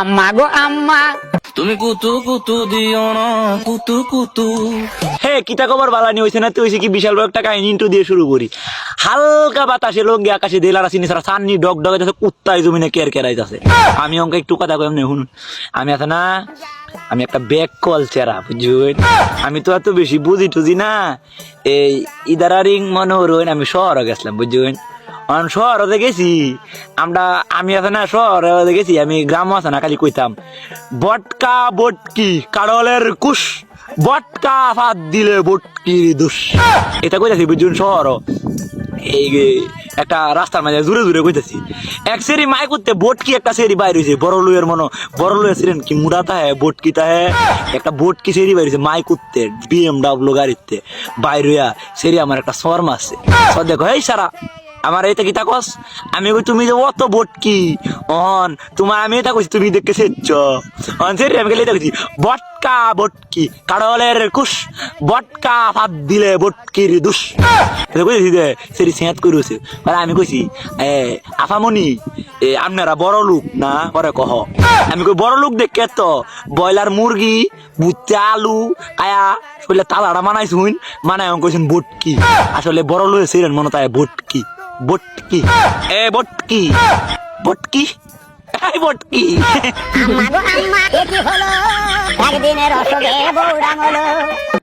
আম্মা গো আম্মা, তুমি কুতু কুতু দিও না কুতু কুতু। হে কিতা খবর বালানি হইছে না, তুই হইছে কি বিশাল বড় একটা কাহিনী ইন্টু দিয়ে শুরু করি। হালকা বাতাসে লোক গিয়ে আকাশে দেলার আসিনি সারা সান্নি ডগ ডগ যাচ্ছে, কুত্তায় জমিনে কের কেরাইতাছে। আমি অঙ্ক একটু কথা কই এমনি শুনুন। আমি আছে না, আমি একটা ব্যাক কল চেরা বুঝুন। আমি তো এত বেশি বুঝি টুজি না, এই ইদারারিং মনে হইন আমি শহরে গেছিলাম বুঝুন। শহরে গেছি আমরা, আমি আছে না শহরে গেছি, আমি গ্রাম আছে না খালি কইতাম বটকা বটকি কাড়লের কুশ, বটকা ফাঁদ দিলে বটকির দুষ, এটা কইতাছি বুঝুন। শহর এই একটা রাস্তার মাঝে জুড়ে জুড়ে কইতাছি, এক সেরি মাই করতে বটকি একটা সেরি বাইর হয়েছে বড় লুয়ের মনো, বড় লুয়ের ছিলেন কি মুড়াতা হ্যাঁ বটকিটা হ্যাঁ, একটা বটকি সেরি বাইর হয়েছে মাই করতে BMW গাড়িতে বাইর হইয়া সেরি আমার একটা সর মারছে। দেখো এই সারা আমার এইটা কি তাকস, আমি কই তুমি যে অত বটকি অন তোমার, আমি এটা কইছি তুমি দেখে সেচ্ছ অন সেরি, আমি গেলে এটা কইছি বটকা বটকি কাড়লের কুশ, বটকা ফাঁদ দিলে বটকির দুষ, এটা কইছি যে সেরি সেঁত কইরছে। আমি কইছি আফামনি আপনারা বড় লোক না পরে কহ, আমি কই বড় লোক দেখে তো ব্রয়লার মুরগি বুতে আলু কায়া শরীরে তালাটা মানাইছুন, মানায় কইছেন বটকি, আসলে বড় লোক ছিলেন মনে তাই বটকি বটকি বটকি বটকি বটকি। আম্মা গো আম্মা, এ কি হলো, একদিনের অসুখে বউ রাঙলো।